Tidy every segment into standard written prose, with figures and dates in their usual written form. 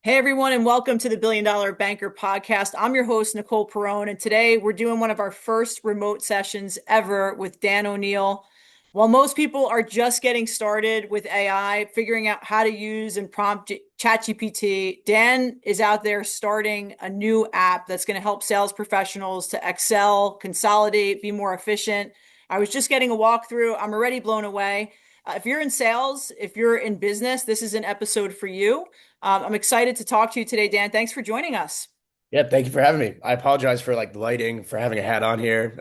Hey everyone, and welcome to the Billion Dollar Banker podcast. I'm your host, Nicole Perrone, and today we're doing one of our first remote sessions ever with Dan O'Neill. While most people are just getting started with AI, figuring out how to use and prompt ChatGPT, Dan is out there starting a new app that's going to help sales professionals to excel, consolidate, be more efficient. I was just getting a walkthrough. I'm already blown away. If you're in sales, if you're in business, this is an episode for you. I'm excited to talk to you today, Dan. Thanks for joining us. Yeah, thank you for having me. I apologize for like the lighting, for having a hat on here.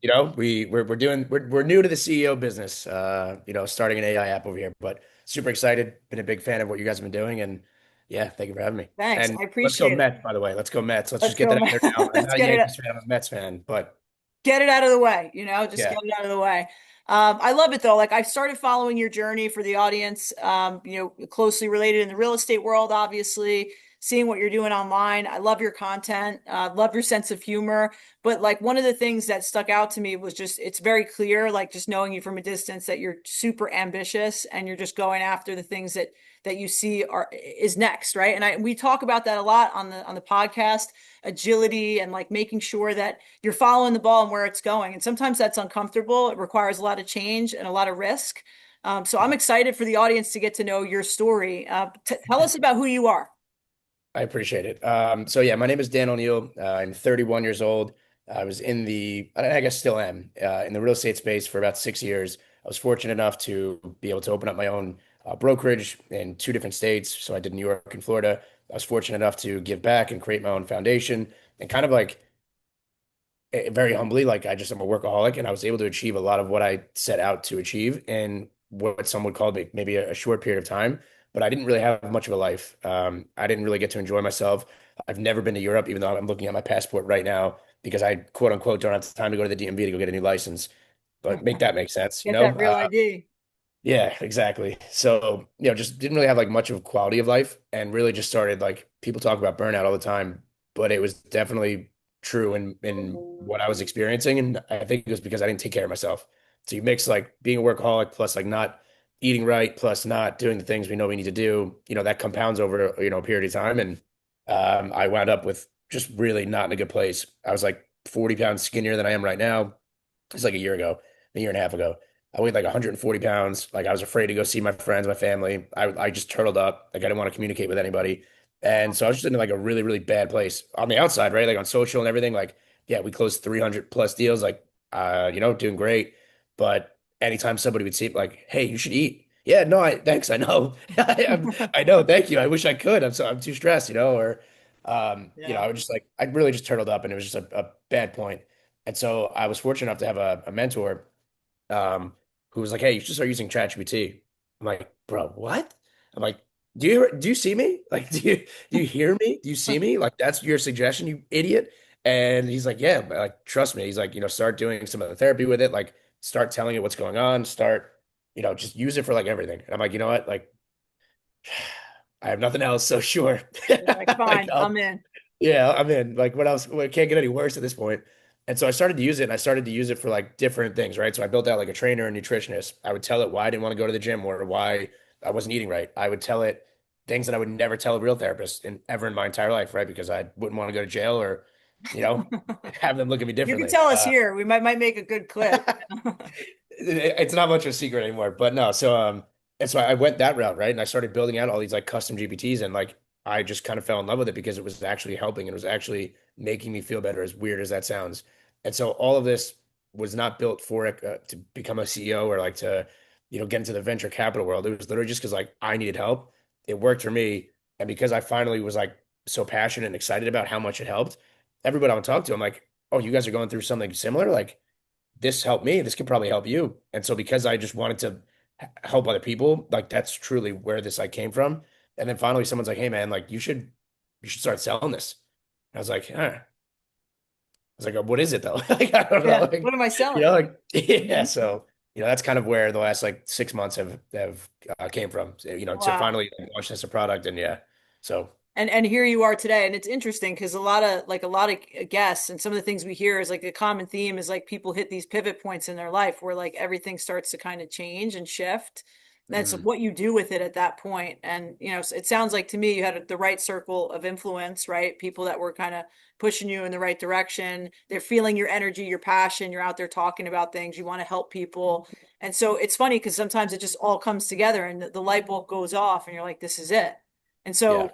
We're new to the CEO business. Starting an AI app over here, but super excited. Been a big fan of what you guys have been doing, and yeah, thank you for having me. Thanks. And I let's go appreciate it. Mets, by the way. Let's go Mets. Let's Let's just get go. that out there now. I'm Let's not a get it Yankees fan. I'm a Mets fan, but get it out of the way, just yeah. get it out of the way. I love it though. Like I've started following your journey for the audience, closely related in the real estate world, obviously, seeing what you're doing online. I love your content, love your sense of humor. But like one of the things that stuck out to me was just, it's very clear, like just knowing you from a distance that you're super ambitious and you're just going after the things that you see is next, right? And we talk about that a lot on the podcast, agility and like making sure that you're following the ball and where it's going. And sometimes that's uncomfortable. It requires a lot of change and a lot of risk. So I'm excited for the audience to get to know your story. Tell us about who you are. I appreciate it. So yeah, my name is Dan O'Neill. I'm 31 years old. I was I guess still am, in the real estate space for about 6 years. I was fortunate enough to be able to open up my own brokerage in two different states. So I did New York and Florida. I was fortunate enough to give back and create my own foundation and kind of like very humbly, like I just am a workaholic and I was able to achieve a lot of what I set out to achieve in what some would call maybe a short period of time. But I didn't really have much of a life. I didn't really get to enjoy myself. I've never been to Europe, even though I'm looking at my passport right now because I quote unquote don't have the time to go to the DMV to go get a new license. But make that make sense, you Get know? that real ID. Yeah, exactly. So, just didn't really have like much of quality of life and really just started like people talk about burnout all the time, but it was definitely true in what I was experiencing. And I think it was because I didn't take care of myself. So you mix like being a workaholic plus like not eating right, plus not doing the things we know we need to do, that compounds over, a period of time. And I wound up with just really not in a good place. I was like 40 pounds skinnier than I am right now. It's like a year and a half ago. I weighed like 140 pounds. Like I was afraid to go see my friends, my family. I just turtled up. Like I didn't want to communicate with anybody. And so I was just in like a really, really bad place on the outside, right? Like on social and everything. Like, yeah, we closed 300 plus deals, like, doing great. But anytime somebody would see like, hey, you should eat. Yeah, no, thanks. I know. I know. Thank you. I wish I could. I'm too stressed, or, Yeah. I would just like, I really just turtled up and it was just a bad point. And so I was fortunate enough to have a mentor um, who was like, "Hey, you should start using ChatGPT." I'm like, "Bro, what?" I'm like, "Do you see me? Like, do you hear me? Do you see me? Like, that's your suggestion, you idiot." And he's like, "Yeah, but like, trust me." He's like, start doing some of the therapy with it. Like, start telling it what's going on. Start, just use it for like everything. And I'm like, you know what? Like, I have nothing else, so sure. You're like, Like, fine, I'm in. yeah, I'm in. Like, what else? Well, it can't get any worse at this point. And so I started to use it, and I started to use it for like different things, right? So I built out like a trainer and nutritionist. I would tell it why I didn't want to go to the gym or why I wasn't eating right. I would tell it things that I would never tell a real therapist ever in my entire life, right? Because I wouldn't want to go to jail or, you know, have them look at me You can differently. tell us here. We might make a good clip. It's not much of a secret anymore, but no. So I went that route, right? And I started building out all these like custom GPTs, and like I just kind of fell in love with it because it was actually helping and it was actually making me feel better, as weird as that sounds. And so all of this was not built for it to become a CEO or like to, get into the venture capital world. It was literally just because like I needed help. It worked for me, and because I finally was like so passionate and excited about how much it helped, everybody I would talk to, I'm like, "Oh, you guys are going through something similar? Like." This helped me. This could probably help you. And so because I just wanted to help other people, like that's truly where this like came from. And then finally someone's like, "Hey man, like you should start selling this." And I was like, huh. I was like, "What is it though?" Like I don't know. Yeah. Like, What am I selling? like yeah, Mhm. so that's kind of where the last like 6 months have came from. So, to Wow. finally launch this a product and yeah. So And here you are today, and it's interesting because a lot of guests and some of the things we hear is like the common theme is like people hit these pivot points in their life where like everything starts to kind of change and shift. That's Mm, what you do with it at that point. And, it sounds like to me you had the right circle of influence, right? People that were kind of pushing you in the right direction. They're feeling your energy, your passion. You're out there talking about things. You want to help people. And so it's funny because sometimes it just all comes together and the light bulb goes off and you're like, this is it. And yeah. so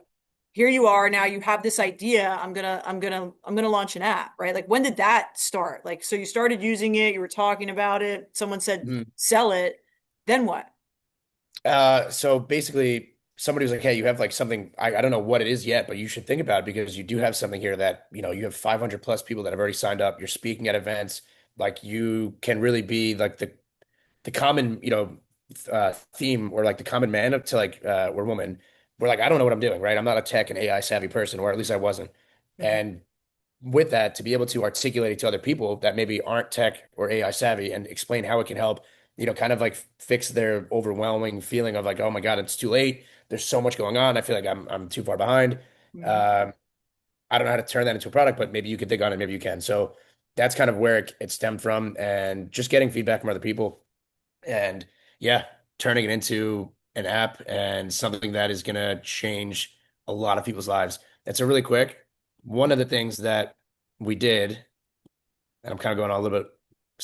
here you are now, you have this idea. I'm gonna launch an app, right? Like when did that start? Like, so you started using it, you were talking about it, someone said Mm. sell it, then what? So basically, somebody was like, "Hey, you have like something. I don't know what it is yet, but you should think about it because you do have something here that you have 500 plus people that have already signed up. You're speaking at events. Like you can really be like the common theme or like the common man up to like or woman. We're like, I don't know what I'm doing, right? I'm not a tech and AI savvy person, or at least I wasn't. Mhm. And with that, to be able to articulate it to other people that maybe aren't tech or AI savvy and explain how it can help, kind of like fix their overwhelming feeling of like, oh my God, it's too late. There's so much going on. I feel like I'm too far behind. Mhm. Um, I don't know how to turn that into a product, but maybe you could dig on it, maybe you can. So that's kind of where it stemmed from, and just getting feedback from other people, and yeah, turning it into an app and something that is gonna change a lot of people's lives. It's a really quick. One of the things that we did, and I'm kind of going on a little bit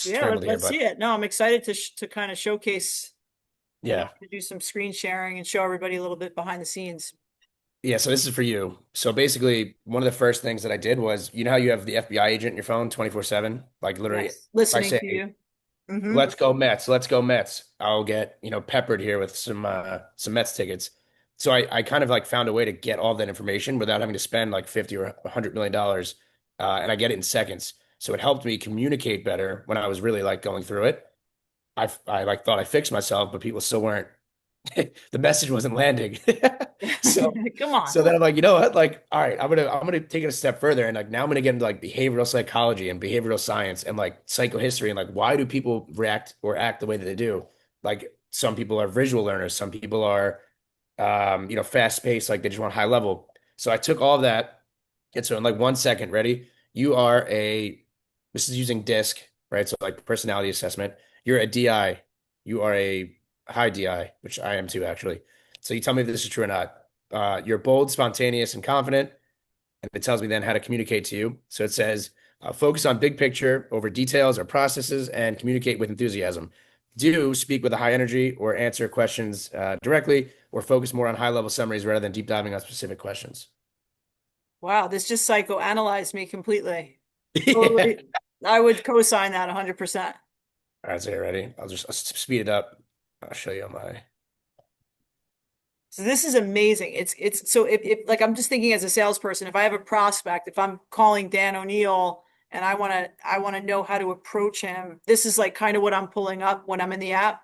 Yeah, scrambled here, let's but see it. No, I'm excited to kind of showcase, yeah. to do some screen sharing and show everybody a little bit behind the scenes. Yeah, so this is for you. So basically, one of the first things that I did was, how you have the FBI agent in your phone 24/7? Like literally, Yes. if I Listening to say, you. Hmm. let's go Mets. Let's go Mets. I'll get, peppered here with some Mets tickets. So I kind of like found a way to get all that information without having to spend like 50 or $100 million. And I get it in seconds. So it helped me communicate better when I was really like going through it. I like thought I fixed myself, but people still weren't the message wasn't landing. So Come on. so then I'm like, you know what? Like, all right, I'm gonna take it a step further. And like now I'm gonna get into like behavioral psychology and behavioral science and like psychohistory and like why do people react or act the way that they do? Like some people are visual learners, some people are fast paced, like they just want high level. So I took all of that. And so in like 1 second, ready? You are this is using DISC, right? So like personality assessment. You're a DI. You are a high DI, which I am too, actually. So you tell me if this is true or not. You're bold, spontaneous, and confident. And it tells me then how to communicate to you. So it says, focus on big picture over details or processes and communicate with enthusiasm. Do speak with a high energy or answer questions directly or focus more on high level summaries rather than deep diving on specific questions. Wow, this just psychoanalyzed me completely. Yeah. Totally. I would co-sign that 100%. All right, so you ready? I'll speed it up. I'll show you on my. So this is amazing. It's so if like I'm just thinking as a salesperson, if I have a prospect, if I'm calling Dan O'Neill and I want to know how to approach him, this is like kind of what I'm pulling up when I'm in the app.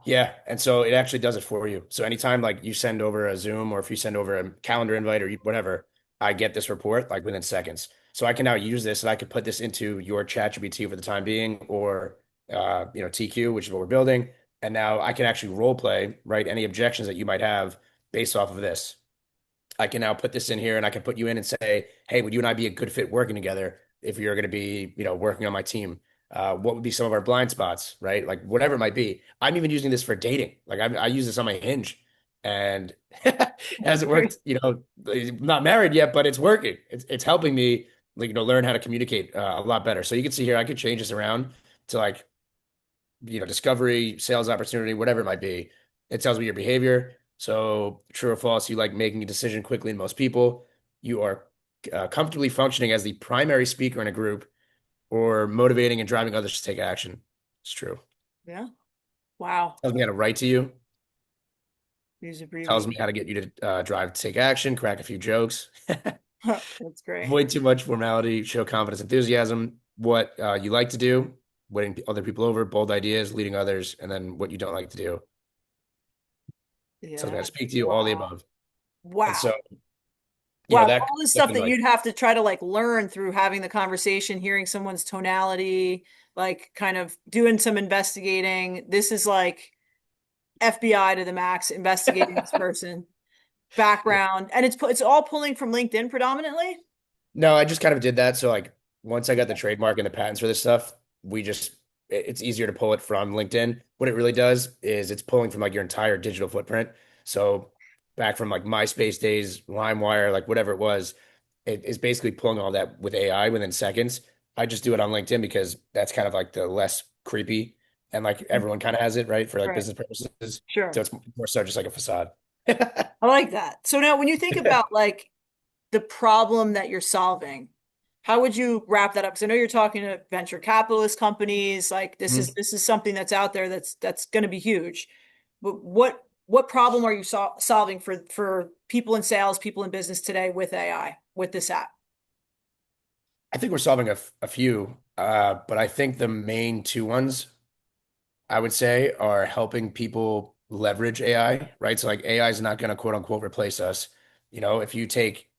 Yeah, and so it actually does it for you. So anytime like you send over a Zoom or if you send over a calendar invite or whatever, I get this report like within seconds. So I can now use this and I could put this into your ChatGPT for the time being or TQ, which is what we're building. And now I can actually role play, right? Any objections that you might have based off of this. I can now put this in here and I can put you in and say, hey, would you and I be a good fit working together if you're going to be, working on my team? What would be some of our blind spots, right? Like whatever it might be. I'm even using this for dating. Like I use this on my Hinge and hasn't Great. worked, I'm not married yet, but it's working. It's helping me like, learn how to communicate a lot better. So you can see here, I could change this around to like discovery, sales opportunity, whatever it might be. It tells me your behavior. So, true or false, you like making a decision quickly in most people. You are comfortably functioning as the primary speaker in a group or motivating and driving others to take action. It's true. Yeah. Wow. Tells me how to write to you. Use Tells me abbreviation. how to get you to drive to take action, crack a few jokes, That's great. avoid too much formality, show confidence, enthusiasm, what you like to do, winning other people over, bold ideas, leading others, and then what you don't like to do. Tells me Yeah. how to speak to you, all the Wow. above. And so, Wow. Wow, that all this stuff stuff in that like, you'd have to try to like learn through having the conversation, hearing someone's tonality, like kind of doing some investigating. This is like FBI to the max, investigating this person, yeah. background, and it's all pulling from LinkedIn predominantly. No, I just kind of did that. So like once I got the trademark and the patents for this stuff, we just it's easier to pull it from LinkedIn. What it really does is it's pulling from like your entire digital footprint. So back from like MySpace days, LimeWire, like whatever it was, it is basically pulling all that with AI within seconds. I just do it on LinkedIn because that's kind of like the less creepy and like everyone kind of has it, right? For like Right. business purposes. So Sure. it's more so just like a facade. I like that. So now when you think about like the problem that you're solving, how would you wrap that up? Because I know you're talking to venture capitalist companies, like Mhm. this is something that's out there that's going to be huge. But what problem are you solving for people in sales, people in business today with AI, with this app? I think we're solving a few, but I think the main two ones I would say are helping people leverage AI, right? So like AI is not going to quote unquote replace us. If you take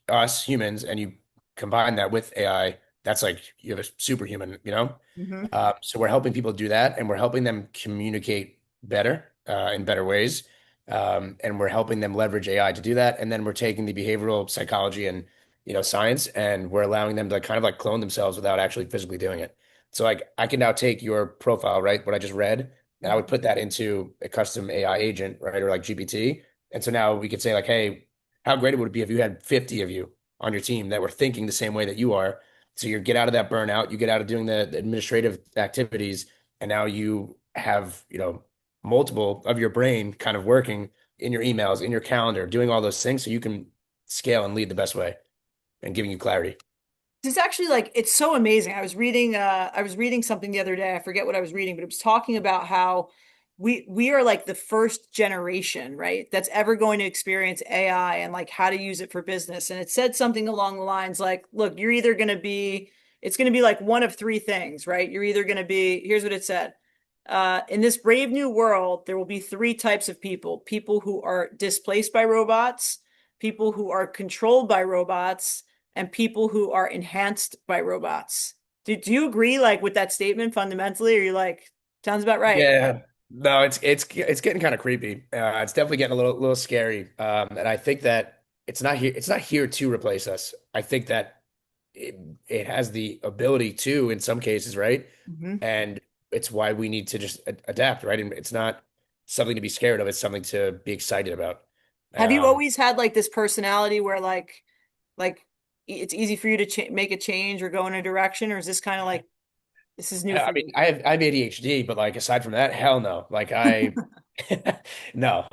us humans and you combine that with AI, that's like you have a superhuman. Hmm. So we're helping people do that, and we're helping them communicate better in better ways, and we're helping them leverage AI to do that. And then we're taking the behavioral psychology and science, and we're allowing them to kind of like clone themselves without actually physically doing it. So like I can now take your profile, right, what I just read, and I would put that into a custom AI agent, right, or like GPT. And so now we could say like, hey, how great it would be if you had 50 of you on your team that were thinking the same way that you are. So you get out of that burnout, you get out of doing the administrative activities, and now you have, multiple of your brain kind of working in your emails, in your calendar, doing all those things so you can scale and lead the best way and giving you clarity. It's actually like it's so amazing. I was reading something the other day. I forget what I was reading, but it was talking about how we are like the first generation, right? That's ever going to experience AI and like how to use it for business. And it said something along the lines like, look, you're either going to be it's going to be like one of three things, right? You're either going to be, here's what it said. In this brave new world, there will be three types of people: people who are displaced by robots, people who are controlled by robots, and people who are enhanced by robots. Do you agree like with that statement fundamentally? Or you like, sounds about right? Yeah. No, it's getting kind of creepy. It's definitely getting a little scary. And I think that it's not here to replace us. I think that it has the ability to in some cases, right? Hmm. And it's why we need to just adapt, right? And it's not something to be scared of, it's something to be excited about. Have you Um, always had like this personality where like it's easy for you to make a change or go in a direction, or is this kind of like this is new I for mean, you? I have ADHD, but like aside from that, hell no. Like no,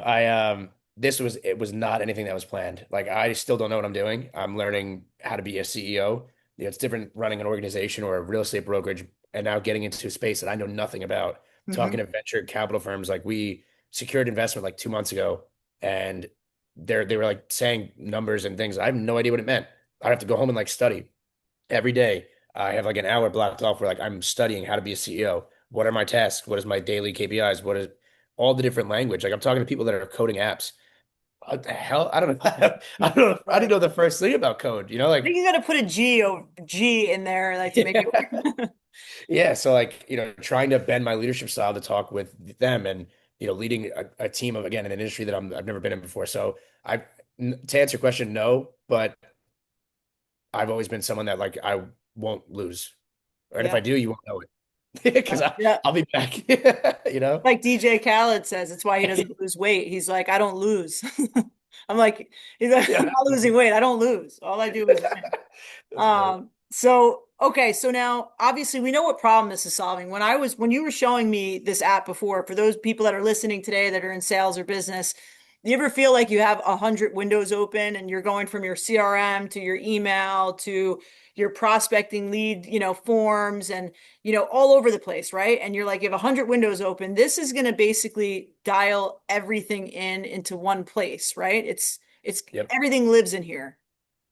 this was not anything that was planned. Like I still don't know what I'm doing. I'm learning how to be a CEO. It's different running an organization or a real estate brokerage and now getting into a space that I know nothing about. Talking Hmm. to venture capital firms, like we secured investment like 2 months ago, and they were like saying numbers and things. I have no idea what it meant. I'd have to go home and like study every day. I have like an hour blocked off where like I'm studying how to be a CEO. What are my tasks? What is my daily KPIs? What is all the different language? Like I'm talking to people that are coding apps. What the hell? I don't know. I don't know. I didn't Right. know the first thing about code. I think you got to put a G in there like to make it Yeah. work. Yeah. So like, trying to bend my leadership style to talk with them and, leading a team of, again, in an industry that I've never been in before. So to answer your question, no, but I've always been someone that like I won't lose. And if Yeah. I do, you won't know it. Because Yeah. I'll be back. Like DJ Khaled says, it's why he doesn't lose weight. He's like, I don't lose. I'm like, he's like, I'm Yeah. not losing weight. I don't lose. All I do is win. That's great. So okay, so now obviously we know what problem this is solving. When you were showing me this app before, for those people that are listening today that are in sales or business, you ever feel like you have 100 windows open and you're going from your CRM to your email to your prospecting lead, forms and all over the place, right? And you're like, you have 100 windows open. This is going to basically dial everything into one place, right? It's Yep. everything lives in here.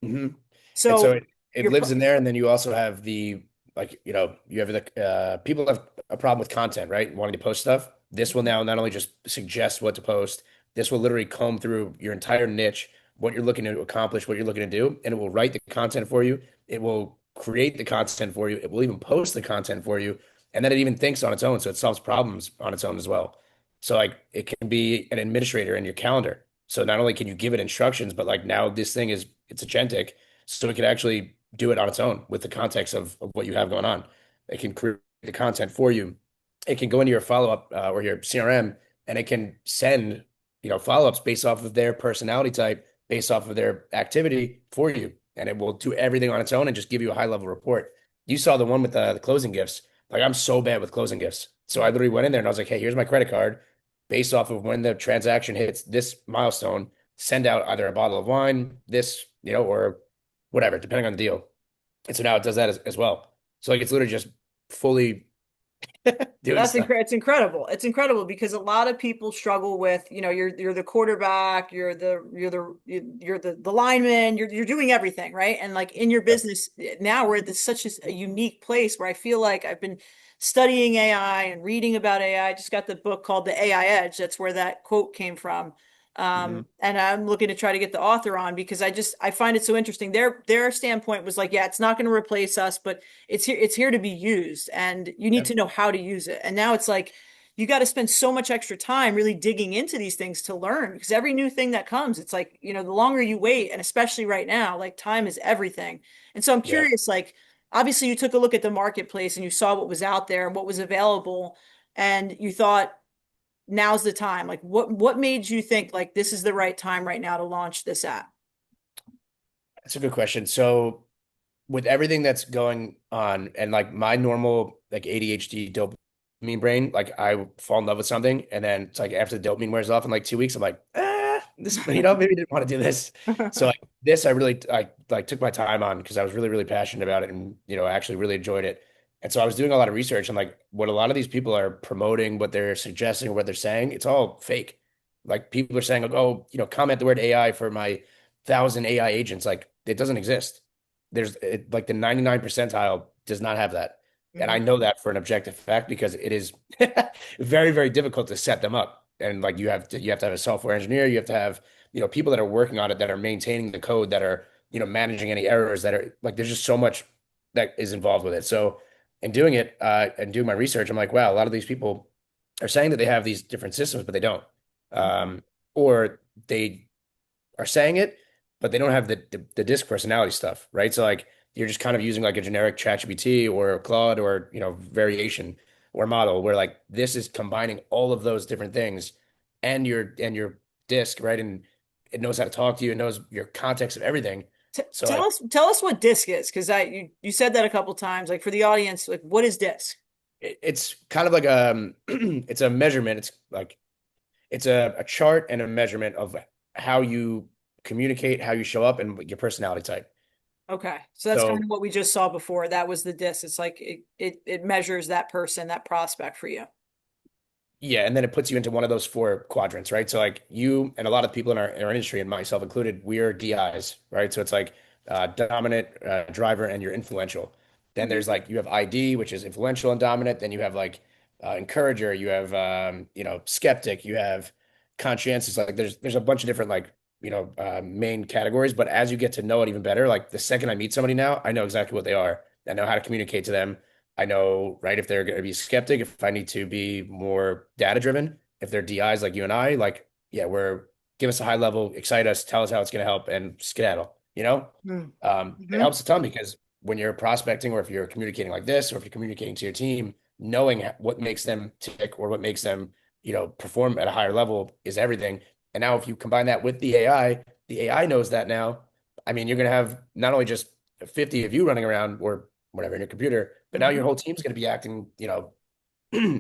hmm And so So it your lives in there, and then you also have you have the people have a problem with content, right? Wanting to post stuff. This will now not only just suggest what to post, this will literally comb through your entire niche, what you're looking to accomplish, what you're looking to do, and it will write the content for you. It will create the content for you. It will even post the content for you, and then it even thinks on its own, so it solves problems on its own as well. So like it can be an administrator in your calendar. So not only can you give it instructions, but like now this thing it's agentic, so it can actually do it on its own with the context of what you have going on. It can create the content for you. It can go into your follow-up or your CRM, and it can send, follow-ups based off of their personality type, based off of their activity for you. And it will do everything on its own and just give you a high-level report. You saw the one with the closing gifts. Like, I'm so bad with closing gifts. So I literally went in there and I was like, hey, here's my credit card. Based off of when the transaction hits this milestone, send out either a bottle of wine, this, or whatever, depending on the deal. And so now it does that as well. So like it's literally just fully doing stuff. It's incredible. It's incredible because a lot of people struggle with, you're the quarterback, you're the lineman, you're doing everything, right? And like in your Yep. business now we're at such a unique place where I feel like I've been studying AI and reading about AI. I just got the book called The AI Edge. That's where that quote came from. Mhm. And I'm looking to try to get the author on because I find it so interesting. Their standpoint was like, yeah, it's not going to replace us, but it's here to be used, and you need to Yep. know how to use it. And now it's like you got to spend so much extra time really digging into these things to learn because every new thing that comes, it's like, the longer you wait, and especially right now, like time is everything. And so I'm Yeah. curious, like obviously you took a look at the marketplace and you saw what was out there and what was available, and you thought now's the time. Like what made you think like this is the right time right now to launch this app? That's a good question. So with everything that's going on and like my normal like ADHD dopamine brain, like I fall in love with something and then it's like after the dopamine wears off in like 2 weeks, I'm like, this, maybe I didn't want to do this. So like this, I like took my time on because I was really, really passionate about it and, I actually really enjoyed it. And so I was doing a lot of research and like what a lot of these people are promoting, what they're suggesting, or what they're saying, it's all fake. Like people are saying, like, oh, comment the word AI for my 1,000 AI agents. Like it doesn't exist. Like the 99 percentile does not have that. And I Mhm. know that for an objective fact because it is very, very difficult to set them up. And like you have to have a software engineer, you have to have, people that are working on it that are maintaining the code that are, managing any errors that are like there's just so much that is involved with it. So in doing it, and doing my research, I'm like, wow, a lot of these people are saying that they have these different systems, but they don't. Mhm. Or they are saying it, but they don't have the disc personality stuff, right? So like you're just kind of using like a generic ChatGPT or Claude or variation or model where like this is combining all of those different things and your disc, right? And it knows how to talk to you, it knows your context of everything. So Tell like us what disc is because you said that a couple times. Like for the audience, like what is disc? it's kind of like it's a measurement. It's like it's a chart and a measurement of how you communicate, how you show up, and your personality type. Okay, so that's kind So of what we just saw before. That was the disc. It's like it measures that person, that prospect for you. yeah, and then it puts you into one of those four quadrants, right? So like you and a lot of people in our industry, and myself included, we are DIs, right? So it's like dominant, driver, and you're influential. Then Mhm. there's like you have ID, which is influential and dominant. Then you have like encourager, you have skeptic, you have conscientious. Like there's a bunch of different like main categories. But as you get to know it even better, like the second I meet somebody now, I know exactly what they are. I know how to communicate to them. I know, right, if they're going to be skeptic, if I need to be more data driven, if they're DIs like you and I, like, yeah, give us a high level, excite us, tell us how it's going to help, and skedaddle, it Mm-hmm. helps a ton because when you're prospecting or if you're communicating like this, or if you're communicating to your team, knowing what makes them tick or what makes them, perform at a higher level is everything. And now if you combine that with the AI knows that now. I mean, you're going to have not only just 50 of you running around or whatever in your computer, but now your Mm-hmm. whole team's going to be acting,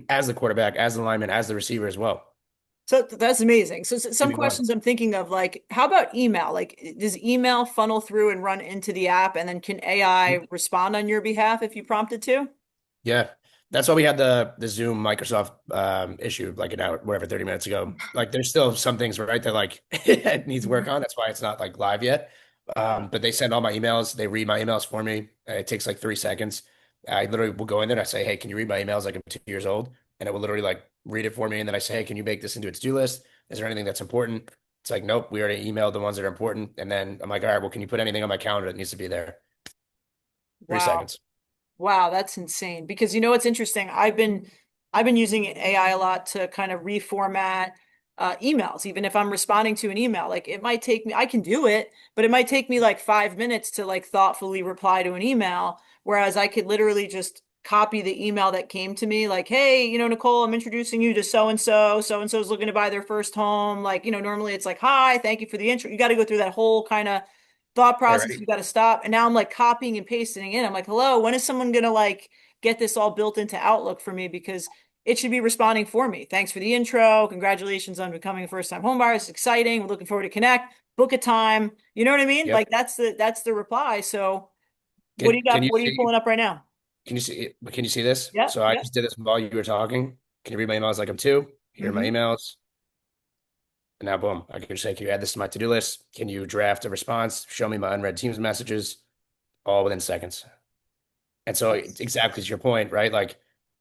as the quarterback, as the lineman, as the receiver as well. So that's amazing. So It's some gonna be fun. questions I'm thinking of, like, how about email? Like, does email funnel through and run into the app, and then can AI respond on your behalf if you prompt it to? Yeah. That's why we had the Zoom Microsoft issue like an hour, whatever, 30 minutes ago. Like there's still some things right that like it needs work on. That's why it's not like live yet. But they send all my emails, they read my emails for me. It takes like 3 seconds. I literally will go in there and I say, hey, can you read my emails like I'm 2 years old? And it will literally like read it for me. And then I say, hey, can you make this into a to-do list? Is there anything that's important? It's like, nope, we already emailed the ones that are important. And then I'm like, all right, well, can you put anything on my calendar that needs to be there? Three Wow. seconds. Wow, that's insane. Because what's interesting? I've been using AI a lot to kind of reformat emails, even if I'm responding to an email. Like it might take me, I can do it, but it might take me like 5 minutes to like thoughtfully reply to an email. Whereas I could literally just copy the email that came to me, like, hey, Nicole, I'm introducing you to so and so. So and so is looking to buy their first home. Like, normally it's like, hi, thank you for the intro. You got to go through that whole kind of thought All process. right. You got to stop. And now I'm like copying and pasting in. I'm like, hello, when is someone gonna like get this all built into Outlook for me? Because it should be responding for me. Thanks for the intro. Congratulations on becoming a first-time home buyer. It's exciting. We're looking forward to connect. Book a time. You know what I mean? Yep. Like that's the reply. So what do you Can got? you What are you see? pulling up right now? Can you see this? Yep, So I yep. just did this while you were talking. Can you read my emails like I'm two? Here are my Hmm. emails. And now, boom, I can just say, can you add this to my to-do list? Can you draft a response? Show me my unread Teams messages, all within seconds. And so Nice. exactly to your point, right? Like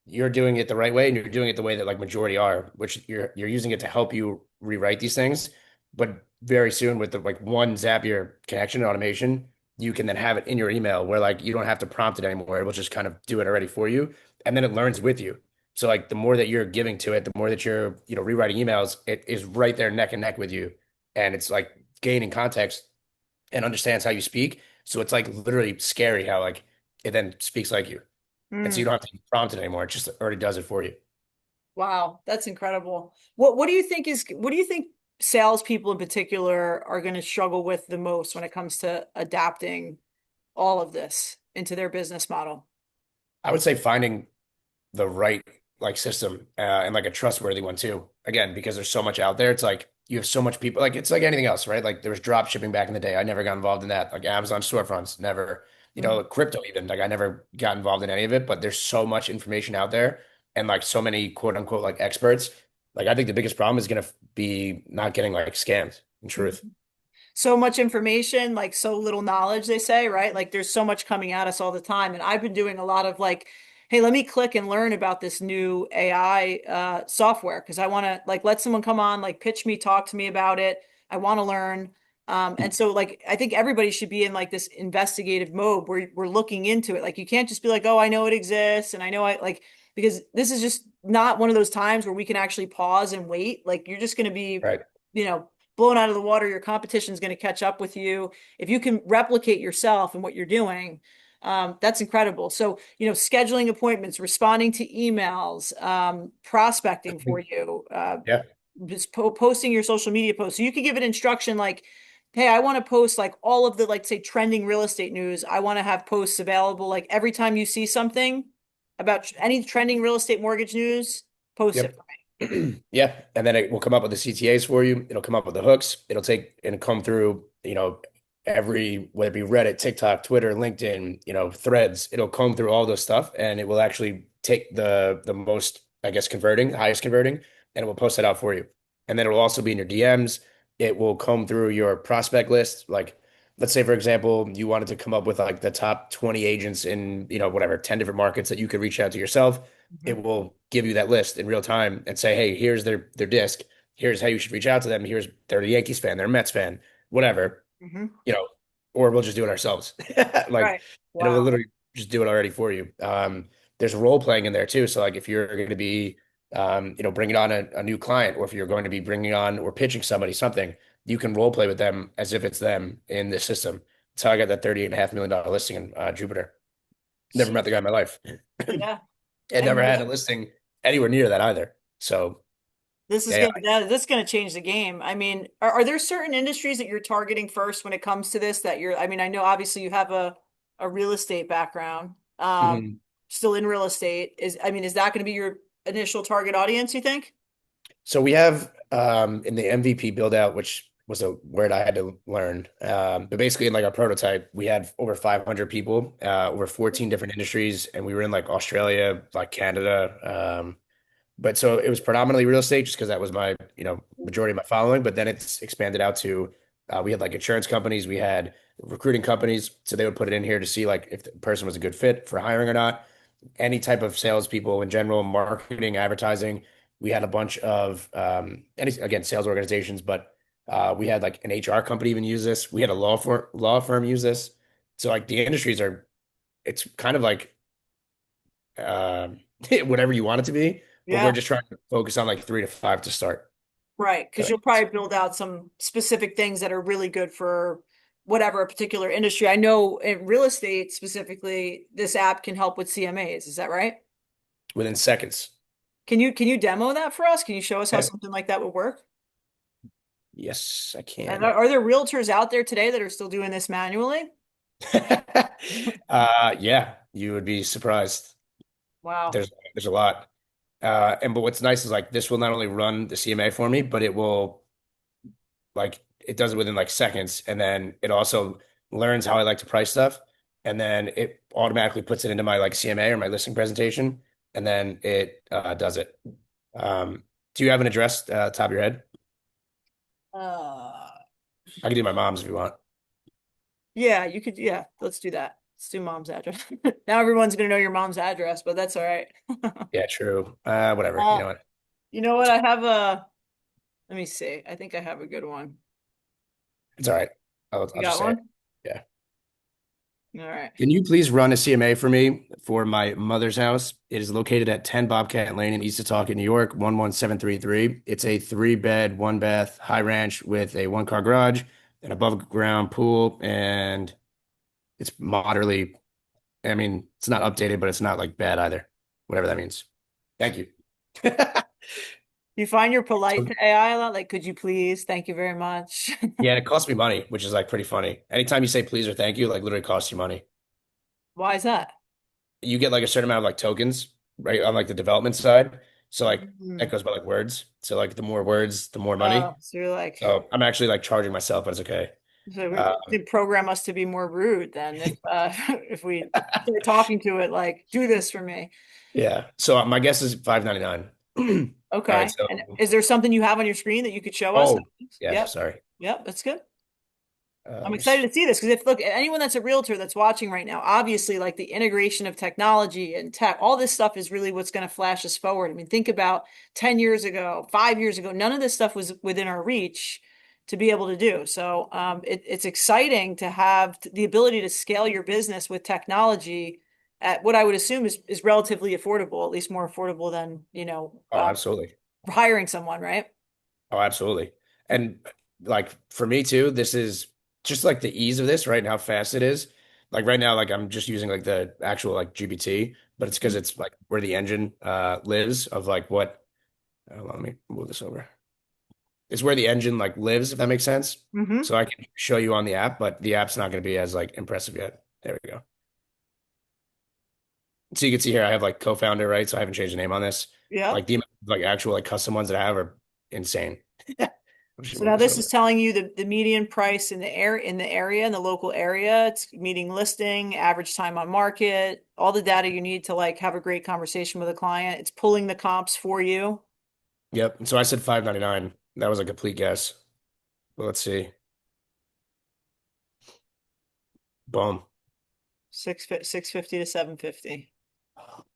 you're doing it the right way and you're doing it the way that like majority are, which you're using it to help you rewrite these things. But very soon with the like one Zapier connection automation, you can then have it in your email where like you don't have to prompt it anymore. It will just kind of do it already for you. And then it learns with you. So like the more that you're giving to it, the more that you're, rewriting emails, it is right there neck and neck with you. And it's like gaining context and understands how you speak. So it's like literally scary how like it then speaks like you. And so you Mm, don't have to prompt it anymore. It just already does it for you. wow, that's incredible. What do you think salespeople in particular are going to struggle with the most when it comes to adapting all of this into their business model? I would say finding the right like system and like a trustworthy one too. Again, because there's so much out there. It's like you have so much people. Like it's like anything else, right? Like there was drop shipping back in the day. I never got involved in that. Like Amazon storefronts, never. Mhm. Crypto even. Like I never got involved in any of it. But there's so much information out there, and like so many quote unquote like experts. Like I think the biggest problem is gonna be not getting like scammed. In truth, So much information, like so little knowledge, they say, right? Like there's so much coming at us all the time. And I've been doing a lot of like, hey, let me click and learn about this new AI software because I want to like let someone come on, like pitch me, talk to me about it. I want to learn. And so like I think everybody should be in like this investigative mode where we're looking into it. Like you can't just be like, oh, I know it exists and I know I like because this is just not one of those times where we can actually pause and wait. Like you're just going to be, right? you know, blown out of the water. Your competition is going to catch up with you. If you can replicate yourself and what you're doing, that's incredible. So, scheduling appointments, responding to emails, prospecting for you, Yeah. just posting your social media posts. So you could give an instruction like, hey, I want to post like all of the, like, say, trending real estate news. I want to have posts available like every time you see something about any trending real estate mortgage news, post it Yep. for Yeah. And then it will come up with the CTAs for you. It'll come up with the hooks. It'll take and come through, every, whether it be Reddit, TikTok, Twitter, LinkedIn, threads. It'll comb through all those stuff and it will actually take the most, I guess, converting, highest converting, and it will post it out for you. And then it will also be in your DMs. It will comb through your prospect list. Like, let's say, for example, you wanted to come up with like the top 20 agents in, whatever, 10 different markets that you could reach out to yourself. me. It will give you that list in real time and say, hey, here's their disc. Here's how you should reach out to them. Here's they're a Yankees fan, they're a Mets fan, whatever, Hmm. you know, or we'll just do it ourselves. Like, Right. and it will Wow. literally just do it already for you. There's role playing in there too. So like if you're going to be, bringing on a new client, or if you're going to be bringing on or pitching somebody something, you can role play with them as if it's them in this system. That's how I got that $38.5 million listing in Jupiter. Never met the guy in my life. Yeah. And And never had a listing anywhere near that either. So this is yeah, gonna this is gonna change the game. I mean, are there certain industries that you're targeting first when it comes to this that I mean, I know obviously you have a real estate background, mhm. still in real estate. Is that gonna be your initial target audience, you think? So we have in the MVP build out, which was a word I had to learn. But basically in like our prototype, we had over 500 people, over 14 different industries, and we were in like Australia, like Canada. But so it was predominantly real estate just because that was my, majority of my following. But then it's expanded out to we had like insurance companies, we had recruiting companies. So they would put it in here to see like if the person was a good fit for hiring or not. Any type of salespeople in general, marketing, advertising. We had a bunch of again, sales organizations, but we had like an HR company even use this. We had a law firm use this. So like the industries are, it's kind of like um, whatever you want it to be, but we're Yeah. just trying to focus on like 3 to 5 to start. Right. That Because you'll makes sense. probably build out some specific things that are really good for whatever a particular industry. I know in real estate specifically, this app can help with CMAs. Is that right? within seconds. Can you demo that for us? Can you show us how Yeah. something like that would work? Yes, I And can. are there realtors out there today that are still doing this manually? Yeah, you would be surprised. Wow. There's a lot. But what's nice is like this will not only run the CMA for me, but it will like it does it within like seconds, and then it also learns how I like to price stuff, and then it automatically puts it into my like CMA or my listing presentation, and then it does it. Do you have an address top of your head? Uh, I can do my mom's if you want. yeah, you could. Yeah, let's do that. Let's do mom's address. Now everyone's gonna know your mom's address, but that's all right. Yeah, true. Whatever. You Uh, know what? you know what? I have a. Let me see. I think I have a good one. It's all right. You I'll just got say it. one? Yeah. All right. Can you please run a CMA for me for my mother's house? It is located at 10 Bobcat Lane in East Setauket, New York, 11733. It's a three bed, one bath, high ranch with a one car garage, an above ground pool, and it's moderately, I mean, it's not updated, but it's not like bad either. Whatever that means. Thank you. You find you're polite So, to AI a lot? Like, could you please? Thank you very much. yeah, it costs me money, which is like pretty funny. Anytime you say please or thank you, like literally costs you money. Why is that? You get like a certain amount of like tokens, right? On like the development side. So like that Mm. goes by like words. So like the more words, the more money. Oh, so you're like, So I'm actually like charging myself, but it's okay. so Uh, they program us to be more rude then if if we start talking to it like, do this for me. yeah. So my guess is 5.99. All right. Okay. So And is there something you have on your screen that you could show us? oh yeah, Yep. sorry. Yep. That's good. I'm Let me excited see. to see this because if look, anyone that's a realtor that's watching right now, obviously like the integration of technology and tech, all this stuff is really what's going to flash us forward. I mean, think about 10 years ago, 5 years ago, none of this stuff was within our reach to be able to do. So it's exciting to have the ability to scale your business with technology at what I would assume is relatively affordable, at least more affordable than, Oh, absolutely. hiring someone, right? Oh, absolutely. And like for me too, this is just like the ease of this, right? And how fast it is. Like right now, like I'm just using like the actual like GPT, but it's because it's like where the engine lives of like what hold on, let me move this over. It's where the engine like lives, if that makes sense. Mm-hmm. So I can show you on the app, but the app's not going to be as like impressive yet. There we go. So you can see here I have like co-founder, right? So I haven't changed the name on this. Yep. Like the like actual like custom ones that I have are insane. I'm just So gonna move now this this is over. telling you the median price in the area, in the local area. It's meeting listing, average time on market, all the data you need to like have a great conversation with a client. It's pulling the comps for you. Yep. And so I said 5.99. That was a complete guess. Well, let's see. Boom. 650 to 750.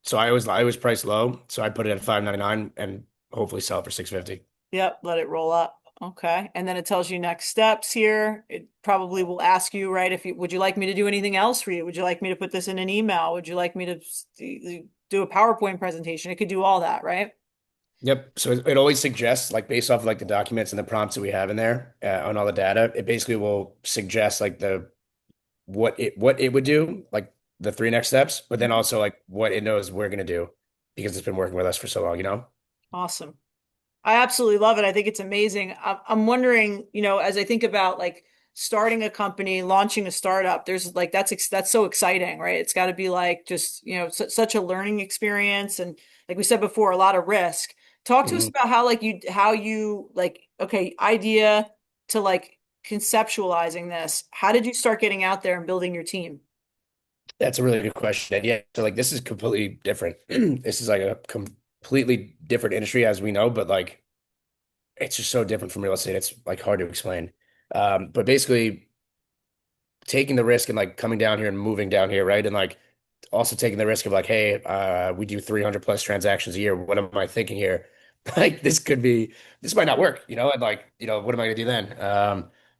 So I always price low, so I put it at 5.99 and hopefully sell it for 650. Yep, let it roll up. Okay. And then it tells you next steps here. It probably will ask you, right, if you would you like me to do anything else for you? Would you like me to put this in an email? Would you like me to do a PowerPoint presentation? It could do all that, right? Yep. So it always suggests, like based off of, like the documents and the prompts that we have in there on all the data, it basically will suggest like the what it would do, like the three next steps, but then also like what it knows we're gonna do because it's been working with us for so long, you know? Awesome. I absolutely love it. I think it's amazing. I'm wondering, as I think about like starting a company, launching a startup, there's like that's so exciting, right? It's got to be like just, such a learning experience and like we said before, a lot of risk. Talk to us Mhm. about how you like okay, idea to like conceptualizing this. How did you start getting out there and building your team? That's a really good question. And yeah, so like this is completely different. This is like a completely different industry as we know, but like it's just so different from real estate. It's like hard to explain. But basically taking the risk and like coming down here and moving down here, right? And like also taking the risk of like, hey, we do 300 plus transactions a year. What am I thinking here? Like this might not work, you know? And like, what am I gonna do then?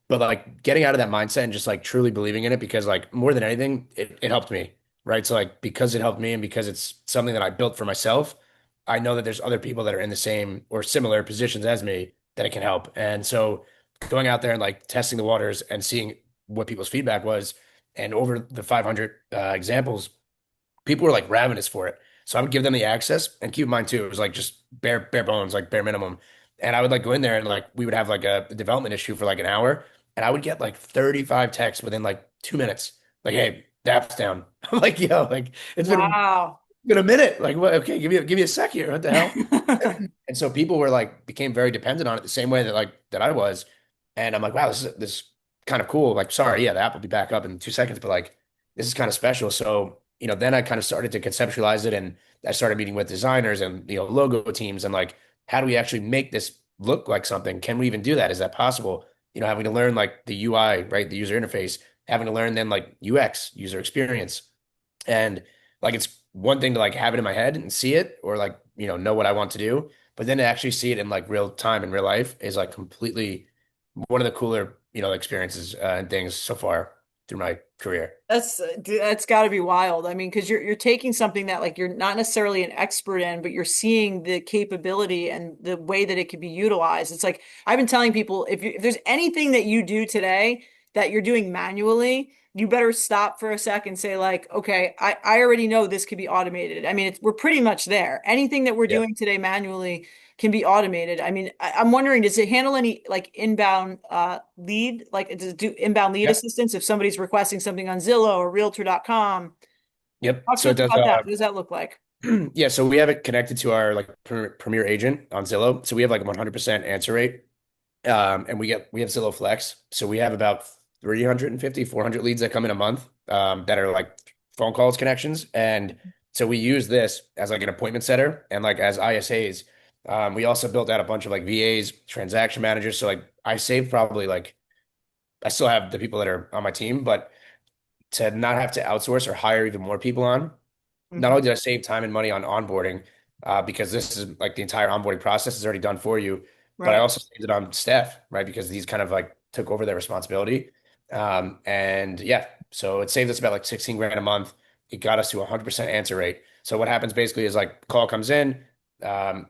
But like getting out of that mindset and just like truly believing in it because like more than anything, it helped me, right? So like because it helped me and because it's something that I built for myself, I know that there's other people that are in the same or similar positions as me that it can help. And so going out there and like testing the waters and seeing what people's feedback was. And over the 500 examples, people were like ravenous for it. So I would give them the access, and keep in mind too, it was like just bare bones, like bare minimum. And I would like go in there and like we would have like a development issue for like an hour, and I would get like 35 texts within like 2 minutes. Like, hey, the app's down. I'm like, yo, like Wow. been a minute. Like, what? Okay, give me a sec here. What the hell? And so people were like became very dependent on it the same way that like that I was. And I'm like, wow, this is kind of cool. Like, sorry, yeah, the app will be back up in 2 seconds, but like this is kind of special. So, then I kind of started to conceptualize it, and I started meeting with designers and logo teams, and like, how do we actually make this look like something? Can we even do that? Is that possible? Having to learn like the UI, right? The user interface, having to learn then like UX, user experience. And like it's one thing to like have it in my head and see it, or like, know what I want to do. But then to actually see it in like real time in real life is like completely one of the cooler, experiences and things so far through my career. That's got to be wild. I mean, because you're taking something that like you're not necessarily an expert in, but you're seeing the capability and the way that it could be utilized. It's like I've been telling people if there's anything that you do today that you're doing manually, you better stop for a sec and say like, okay, I already know this could be automated. I mean, we're pretty much there. Anything that we're Yeah. doing today manually can be automated. I mean, I'm wondering, does it handle any like inbound lead? Like, does it do inbound lead Yep. assistance if somebody's requesting something on Zillow or Realtor.com? Yep. Talk to So it us does. about that. What does that look like? Yeah. So we have it connected to our like premier agent on Zillow. So we have like 100% answer rate. And we have Zillow Flex. So we have about 350, 400 leads that come in a month, that are like phone calls connections. And so we use this as like an appointment setter and like as ISAs. We also built out a bunch of like VAs, transaction managers. So like I saved probably like I still have the people that are on my team, but to not have to outsource or hire even more people on, not Mhm. only did I save time and money on onboarding, because this is like the entire onboarding process is already done for you, but I Right. also saved it on staff, right? Because these kind of like took over their responsibility. And yeah, so it saved us about like 16 grand a month. It got us to 100% answer rate. So what happens basically is like call comes in, um,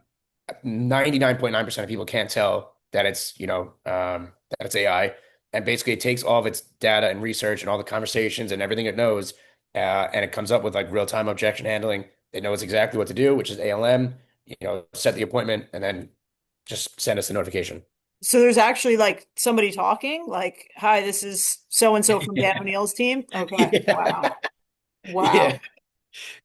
99.9% of people can't tell that it's, that it's AI. And basically it takes all of its data and research and all the conversations and everything it knows, and it comes up with like real-time objection handling. It knows exactly what to do, which is ALM, set the appointment and then just send us the notification. So there's actually like somebody talking, like, "Hi, this is so and so from Dan Yeah. O'Neill's team." Okay. Yeah. Wow. Yeah. Wow.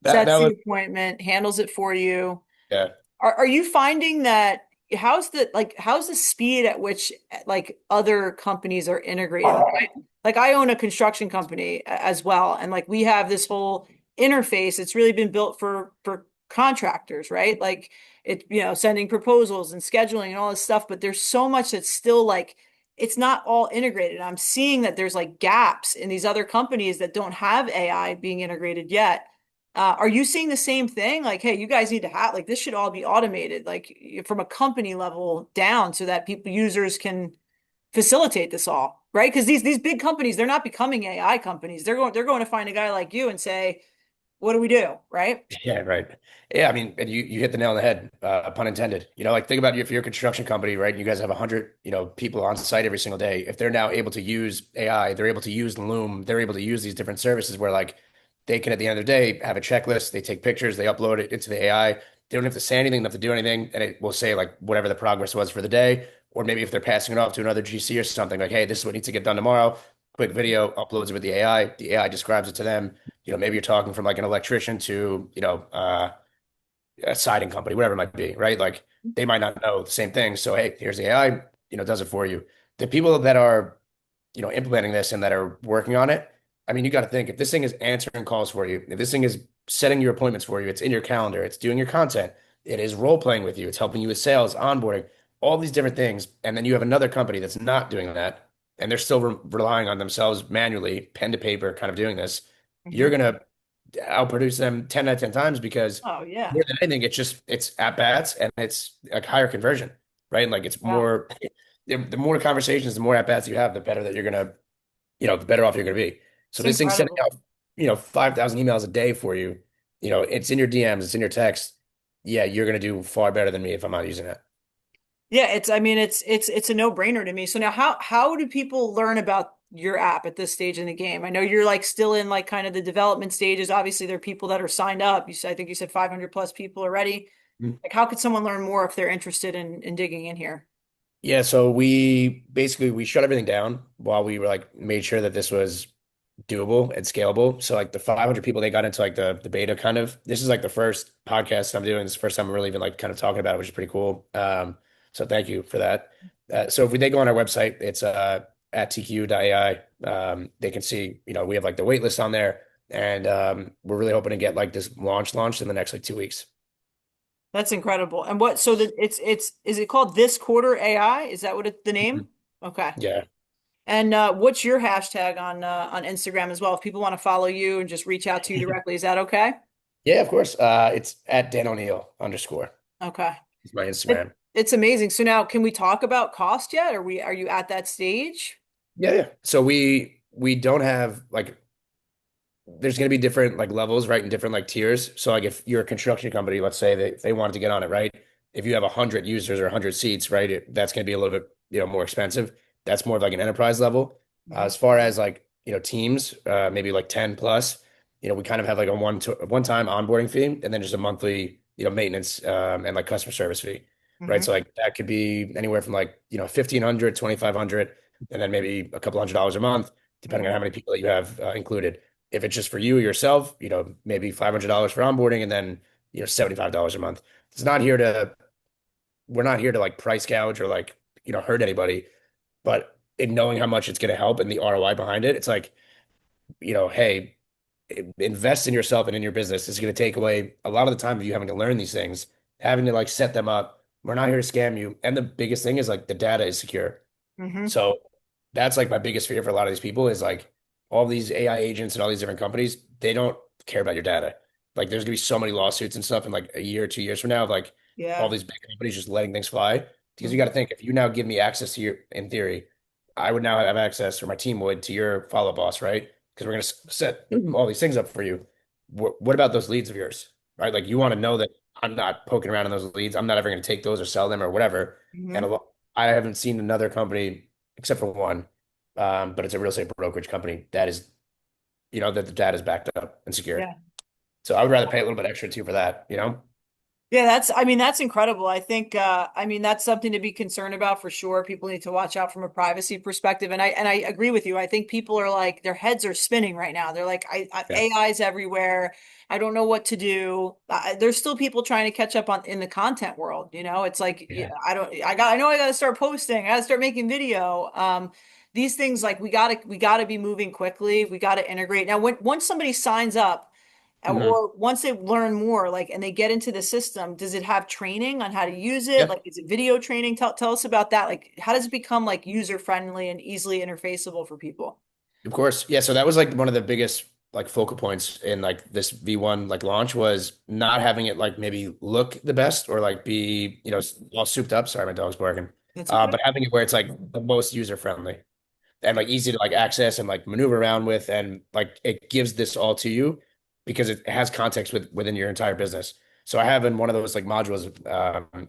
That Sets the was, appointment, handles it for you. yeah. Are you finding that how's the speed at which like other companies are integrating? Like I own a construction company as well, and like we have this whole interface. It's really been built for contractors, right? Like sending proposals and scheduling and all this stuff, but there's so much that's still like it's not all integrated. I'm seeing that there's like gaps in these other companies that don't have AI being integrated yet. Are you seeing the same thing? Like, hey, you guys need to have like this should all be automated, like from a company level down, so that users can facilitate this all, right? Because these big companies, they're not becoming AI companies. They're going to find a guy like you and say, what do we do, right? Yeah, right. Yeah, I mean, and you hit the nail on the head, pun intended. Like think about if you're a construction company, right? And you guys have 100, people on site every single day. If they're now able to use AI, they're able to use Loom, they're able to use these different services where like they can at the end of the day have a checklist, they take pictures, they upload it into the AI. They don't have to say anything, they don't have to do anything, and it will say like whatever the progress was for the day. Or maybe if they're passing it off to another GC or something, like, hey, this is what needs to get done tomorrow. Quick video, uploads it with the AI. The AI describes it to them. Maybe you're talking from like an electrician to, a siding company, whatever it might be, right? Like they might not know the same thing. So, hey, here's the AI, does it for you. The people that are, implementing this and that are working on it, I mean, you got to think if this thing is answering calls for you, if this thing is setting your appointments for you, it's in your calendar, it's doing your content, it is role playing with you, it's helping you with sales, onboarding, all these different things. And then you have another company that's not doing that, and they're still relying on themselves manually, pen to paper, kind of doing this. You're Mhm. gonna outproduce them 10 out of 10 times because Oh yeah. more than anything, it's at bats and it's like higher conversion, right? And like it's Wow. more the more conversations, the more at bats you have, the better that you're gonna, the better off you're gonna be. So It's this thing's sending incredible. out, 5,000 emails a day for you. It's in your DMs, it's in your text. Yeah, you're gonna do far better than me if I'm not using it. Yeah, I mean it's a no-brainer to me. So now how do people learn about your app at this stage in the game? I know you're like still in like kind of the development stages. Obviously, there are people that are signed up. I think you said 500 plus people already. Like, how could someone learn more if they're interested in digging in here? Yeah, so we shut everything down while we were like made sure that this was doable and scalable. So like the 500 people, they got into like the beta kind of. This is like the first podcast I'm doing. This is the first time I'm really even like kind of talking about it, which is pretty cool. So thank you for that. So if they go on our website, it's at tq.ai. They can see, we have like the wait list on there, and we're really hoping to get like this launched in the next like 2 weeks. That's incredible. And what, so that it's, is it called This Quarter AI? Is that what the name? Mhm. Okay. Yeah. And what's your hashtag on Instagram as well? If people want to follow you and just reach out to you directly, is that okay? Yeah, of course. It's at Dan O'Neill _ Okay. It's my Instagram. It's amazing. So now can we talk about cost yet? Are you at that stage? Yeah, yeah. So we don't have like there's going to be different like levels, right, and different like tiers. So like if you're a construction company, let's say they wanted to get on it, right? If you have 100 users or 100 seats, right, that's going to be a little bit more expensive. That's more of like an enterprise level. Mhm. As far as like teams, maybe like 10 plus, we kind of have like a one time onboarding fee and then just a monthly maintenance and like customer service fee, right? So Mhm. like that could be anywhere from like 1,500, 2,500, and then maybe a couple $100 a month, depending on Mhm. how many people that you have included. If it's just for you yourself, maybe $500 for onboarding and then, $75 a month. It's not here to, we're not here to like price gouge or like, hurt anybody, but in knowing how much it's going to help and the ROI behind it, it's like, hey, invest in yourself and in your business. It's going to take away a lot of the time of you having to learn these things, having to like set them up. We're not here to scam you. And the biggest thing is like the data is secure. Mhm. So that's like my biggest fear for a lot of these people is like all these AI agents and all these different companies, they don't care about your data. Like there's gonna be so many lawsuits and stuff in like a year, 2 years from now, of like all Yeah. these big companies just letting things fly. Because you got to Mhm. think, if you now give me access to your, in theory, I would now have access, or my team would, to your follow boss, right? Because we're gonna set all these things up for you. What about those leads of yours, right? Like you want to know that I'm not poking around in those leads. I'm not ever going to take those or sell them or whatever. And Mhm. I haven't seen another company except for one, but it's a real estate brokerage company that is, that the data is backed up and secured. Yeah. So I would rather pay a little bit extra too for that. Yeah, I mean, that's incredible. I think, I mean, that's something to be concerned about for sure. People need to watch out from a privacy perspective. And I agree with you. I think people are like, their heads are spinning right now. They're like, Yeah. AI's everywhere. I don't know what to do. There's still people trying to catch up in the content world. It's like, yeah, Yeah. I know I got to start posting. I got to start making video. These things like we gotta be moving quickly. We got to integrate. Now, once somebody signs up, Mhm. or once they learn more, like, and they get into the system, does it have training on how to use it? Yeah. Like, is it video training? Tell us about that. Like, how does it become like user friendly and easily interfaceable for people? Of course. Yeah. So that was like one of the biggest like focal points in like this V1 like launch was not having it like maybe look the best or like be, all souped up. Sorry, my dog's barking. That's okay. But having it where it's like the most user friendly and like easy to like access and like maneuver around with, and like it gives this all to you because it has context within your entire business. So I have in one of those like modules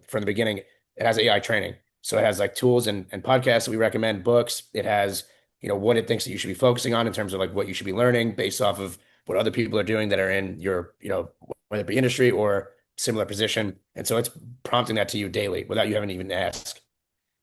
from the beginning, it has AI training. So it has like tools and podcasts that we recommend, books. It has, what it thinks that you should be focusing on in terms of like what you should be learning based off of what other people are doing that are in your, whether it be industry or similar position. And so it's prompting that to you daily without you having to even ask.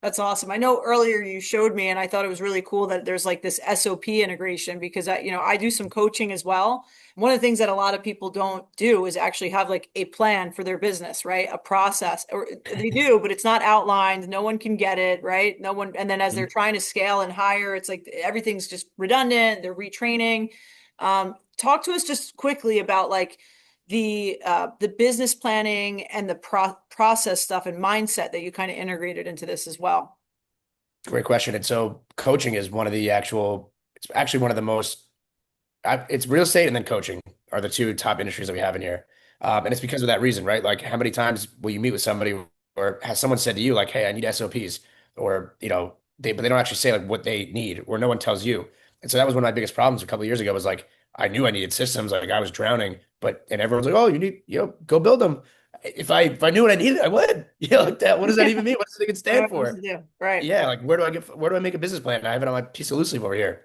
That's awesome. I know earlier you showed me, and I thought it was really cool that there's like this SOP integration because I do some coaching as well. One of the things that a lot of people don't do is actually have like a plan for their business, right? A process, or they do, but it's not outlined. No one can get it, right? No one. And then as they're trying to scale and hire, it's like everything's just redundant. They're retraining. Talk to us just quickly about like the business planning and the process stuff and mindset that you kind of integrated into this as well. Great question. And so coaching is one of the it's actually one of the most, it's real estate and then coaching are the two top industries that we have in here. And it's because of that reason, right? Like how many times will you meet with somebody or has someone said to you like, hey, I need SOPs or, but they don't actually say like what they need or no one tells you. And so that was one of my biggest problems a couple of years ago was like, I knew I needed systems. Like I was drowning, and everyone's like, oh, you need, go build them. If I knew what I needed, I would. Like that. What does that even mean? What does it even I don't stand know what else to for? do. Right. Yeah, like where do I make a business plan? I have it on my piece of loose leaf over here.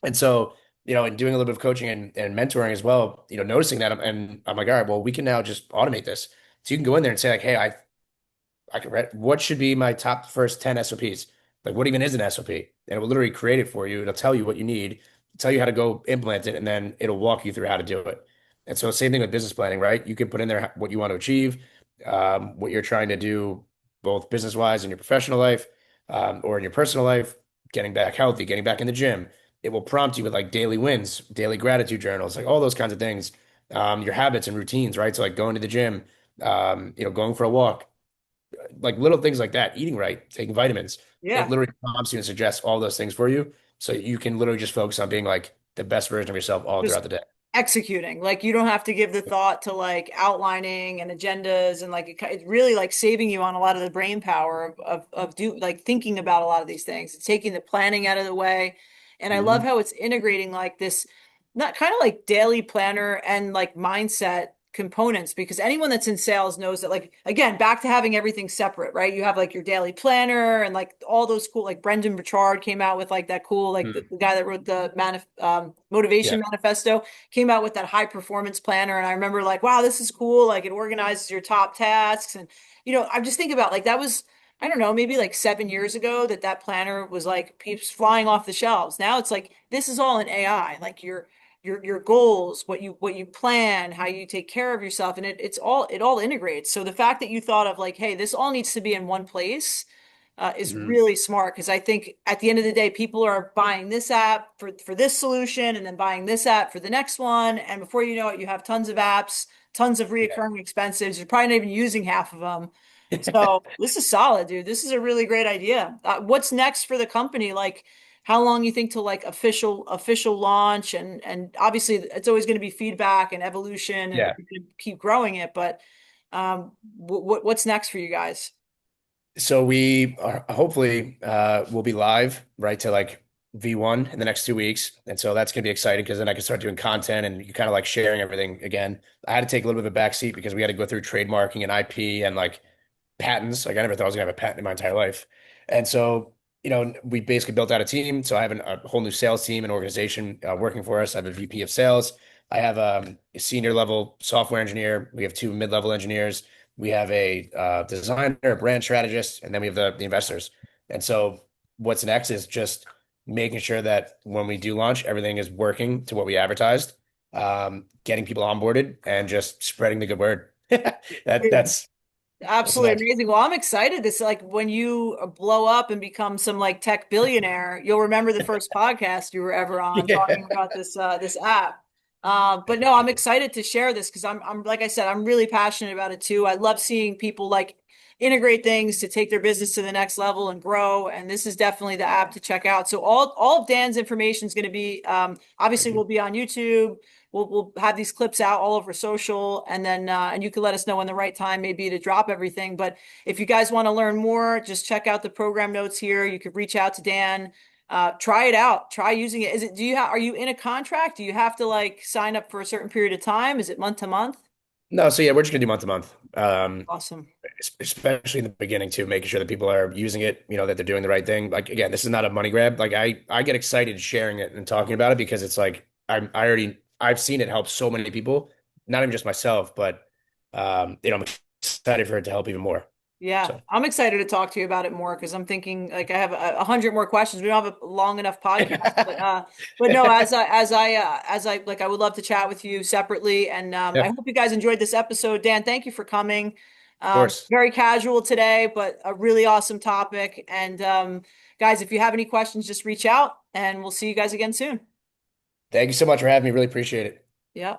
And so, in doing a little bit of coaching and mentoring as well, noticing that, and I'm like, all right, well, we can now just automate this. So you can go in there and say like, hey, I can write what should be my top first 10 SOPs. Like, what even is an SOP? And it will literally create it for you. It'll tell you what you need, tell you how to go implement it, and then it'll walk you through how to do it. And so, same thing with business planning, right? You can put in there what you want to achieve, what you're trying to do, both business wise in your professional life, or in your personal life, getting back healthy, getting back in the gym. It will prompt you with like daily wins, daily gratitude journals, like all those kinds of things. Your habits and routines, right? So, like going to the gym, going for a walk, like little things like that, eating right, taking vitamins. It Yeah. literally prompts you and suggests all those things for you. So you can literally just focus on being like the best version of yourself all Just throughout the day. executing. Like you don't have to give the thought to like outlining and agendas and like it's really like saving you on a lot of the brain power of do like thinking about a lot of these things. It's taking the planning out of the way. And I love Mhm. how it's integrating like this, not kind of like daily planner and like mindset components, because anyone that's in sales knows that, like, again, back to having everything separate, right? You have like your daily planner and like all those cool, like Brendan Burchard came out with like that cool, like the Mhm. guy that wrote the Yeah. motivation manifesto came out with that high performance planner. And I remember like, wow, this is cool. Like it organizes your top tasks. And, I'm just thinking about like that was, I don't know, maybe like 7 years ago that planner was like flying off the shelves. Now it's like, this is all in AI, like your goals, what you plan, how you take care of yourself. And it all integrates. So the fact that you thought of like, hey, this all needs to be in one place is Mhm. really smart, because I think at the end of the day, people are buying this app for this solution and then buying this app for the next one. And before you know it, you have tons of apps, tons of reoccurring expenses. You're probably not even using half of them. Yeah. So this is solid, dude. This is a really great idea. What's next for the company? Like, how long you think to like official launch? And obviously, it's always going to be feedback and evolution, and Yeah. you're going to keep growing it. But what's next for you guys? So we are hopefully will be live right to like V1 in the next 2 weeks. And so that's gonna be exciting because then I can start doing content and you kind of like sharing everything again. I had to take a little bit of a back seat because we had to go through trademarking and IP and like patents. Like I never thought I was gonna have a patent in my entire life. And so, we basically built out a team. So I have a whole new sales team and organization working for us. I have a VP of sales. I have a senior level software engineer. We have two mid-level engineers. We have a designer, a brand strategist, and then we have the investors. And so what's next is just making sure that when we do launch, everything is working to what we advertised, getting people onboarded, and just spreading the good word. That's what's Absolutely next. amazing. Well, I'm excited. This like when you blow up and become some like tech billionaire, you'll remember the first podcast you were ever on talking Yeah. about this app. But no, I'm excited to share this because I'm like I said, I'm really passionate about it too. I love seeing people like integrate things to take their business to the next level and grow. And this is definitely the app to check out. So all of Dan's information is going to be Thank obviously you. will be on YouTube. We'll have these clips out all over social, and then and you can let us know when the right time may be to drop everything. But if you guys want to learn more, just check out the program notes here. You could reach out to Dan. Try it out. Try using it. Is it? Are you in a contract? Do you have to like sign up for a certain period of time? Is it month to month? No, so yeah, we're just gonna do month to month. Awesome. Especially in the beginning too, making sure that people are using it, that they're doing the right thing. Like again, this is not a money grab. Like I get excited sharing it and talking about it because it's like I've seen it help so many people, not even just myself, but I'm excited for it to help even more. Yeah, So of I'm excited to talk to you about it more because I'm thinking like I have a hundred more questions. We don't have a long enough podcast, but no, as I like, I would love to chat with you separately, and I yeah, hope you guys enjoyed this episode. Dan, thank you for coming. of course. Very casual today, but a really awesome topic. And guys, if you have any questions, just reach out, and we'll see you guys again soon. Thank you so much for having me. Really appreciate it. Yeah.